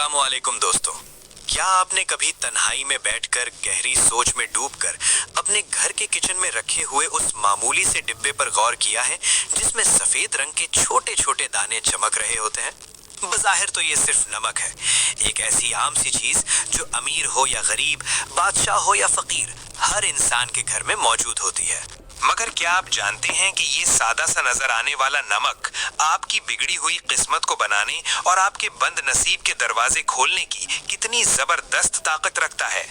अस्सलामुअलैकुम दोस्तों। क्या आपने कभी तन्हाई में बैठकर गहरी सोच में डूबकर अपने घर के किचन में रखे हुए उस मामूली से डिब्बे पर गौर किया है जिसमें सफेद रंग के छोटे छोटे दाने चमक रहे होते हैं? बज़ाहिर तो ये सिर्फ नमक है, एक ऐसी आम सी चीज जो अमीर हो या गरीब, बादशाह हो या फकीर, हर इंसान के घर में मौजूद होती है। मगर क्या आप जानते हैं कि ये सादा सा नजर आने वाला नमक आपकी बिगड़ी हुई किस्मत को बनाने और आपके बंद नसीब के दरवाजे खोलने की कितनी जबरदस्त ताकत रखता है?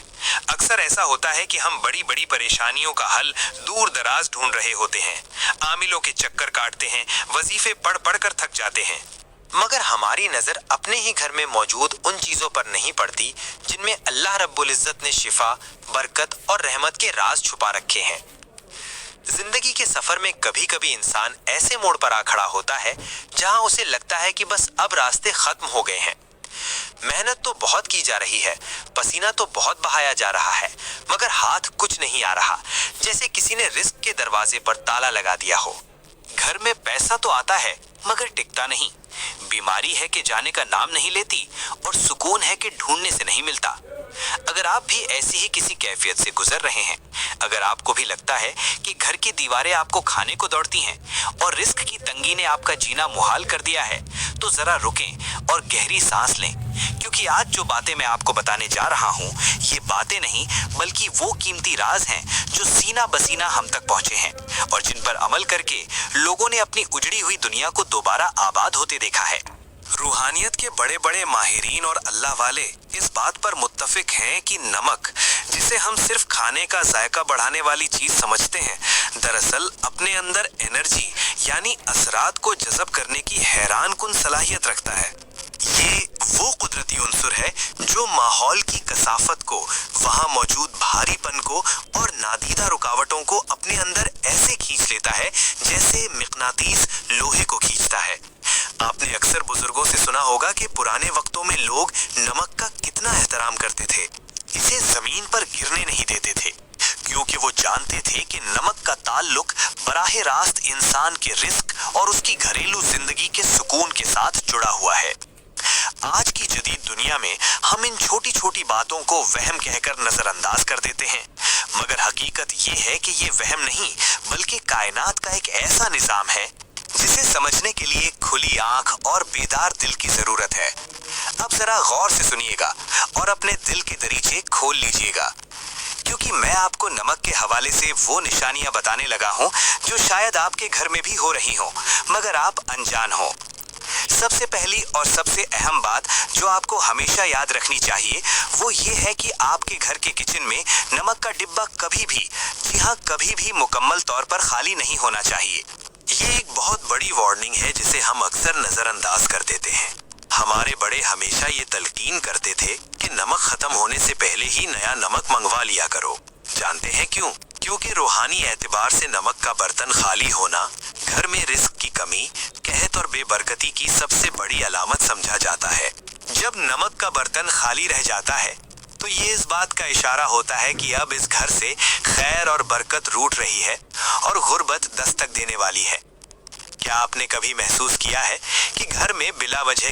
अक्सर ऐसा होता है कि हम बड़ी बड़ी परेशानियों का हल दूर दराज ढूंढ रहे होते हैं, आमिलों के चक्कर काटते हैं, वजीफे पढ़ पढ़ कर थक जाते हैं, मगर हमारी नजर अपने ही घर में मौजूद उन चीजों पर नहीं पड़ती जिनमें अल्लाह रब्बुल इज्जत ने शिफा, बरकत और रहमत के राज छुपा रखे हैं। जिंदगी के सफर में कभी कभी इंसान ऐसे मोड़ पर आ खड़ा होता है जहां उसे लगता है कि बस अब रास्ते खत्म हो गए हैं। मेहनत तो बहुत की जा रही है, पसीना तो बहुत बहाया जा रहा है, मगर हाथ कुछ नहीं आ रहा, जैसे किसी ने रिस्क के दरवाजे पर ताला लगा दिया हो। घर में पैसा तो आता है मगर टिकता नहीं, बीमारी है कि जाने का नाम नहीं लेती और सुकून है कि ढूंढने से नहीं मिलता। अगर आप भी ऐसी ही किसी कैफियत से गुजर रहे हैं, अगर आपको भी लगता है कि घर की दीवारें आपको खाने को दौड़ती हैं और रिस्क की तंगी ने आपका जीना मुहाल कर दिया है, तो जरा रुकें और गहरी सांस लें, क्योंकि आज जो बातें मैं आपको बताने जा रहा हूं, ये बातें नहीं बल्कि वो कीमती राज हैं जो सीना बसीना हम तक पहुंचे हैं और जिन पर अमल करके लोगों ने अपनी उजड़ी हुई दुनिया को दोबारा आबाद होते देखा है। रूहानियत के बड़े बड़े माहिरीन और अल्लाह वाले इस बात पर मुत्तफिक हैं कि नमक, जिसे हम सिर्फ खाने का जायका बढ़ाने वाली चीज समझते हैं, दरअसल अपने अंदर एनर्जी यानी असरात को जज़ब करने की हैरान कुन सलाहियत रखता है। ये वो कुदरती उन्सुर है जो माहौल की कसाफत को, वहां मौजूद भारीपन को और नादीदा रुकावटों को अपने अंदर ऐसे खींच लेता है जैसे मिकनातीस लोहे को खींचता है। आपने अक्सर बुजुर्गों से सुना होगा कि पुराने वक्तों में लोग नमक का कितना एहतराम करते थे, इसे जमीन पर गिरने नहीं देते थे, क्योंकि वो जानते थे कि नमक का ताल्लुक बराह रास्त इंसान के रिस्क और उसकी घरेलू जिंदगी के सुकून के साथ जुड़ा हुआ है। आज की जदीद दुनिया में हम इन छोटी छोटी बातों को वहम कहकर नजरअंदाज कर देते हैं, मगर हकीकत ये है कि ये वहम नहीं बल्कि कायनात का एक ऐसा निजाम है जिसे समझने के लिए खुली आंख और बेदार दिल की जरूरत है। अब जरा गौर से सुनिएगा और अपने दिल के दरीचे खोल लीजिएगा, क्योंकि मैं आपको नमक के हवाले से वो निशानियां बताने लगा हूं जो शायद आपके घर में भी हो रही हों मगर आप अनजान हो। सबसे पहली और सबसे अहम बात जो आपको हमेशा याद रखनी चाहिए वो ये है कि आपके घर के किचन में नमक का डिब्बा कभी भी, जी हाँ कभी भी मुकम्मल तौर पर खाली नहीं होना चाहिए। ये एक बहुत बड़ी वार्निंग है जिसे हम अक्सर नजरअंदाज कर देते हैं। हमारे बड़े हमेशा ये तलकीन करते थे कि नमक खत्म होने से पहले ही नया नमक मंगवा लिया करो। जानते हैं क्यों? क्योंकि रूहानी एतबार से नमक का बर्तन खाली होना घर में रिस्क की कमी, कहत और बेबरकती की सबसे बड़ी अलामत समझा जाता है। जब नमक का बर्तन खाली रह जाता है तो ये इस बात का इशारा होता है कि अब इस घर से खैर और बरकत रूठ रही है और गुर्बत दस्तक देने वाली है। क्या आपने कभी महसूस किया है कि घर में बिला वजह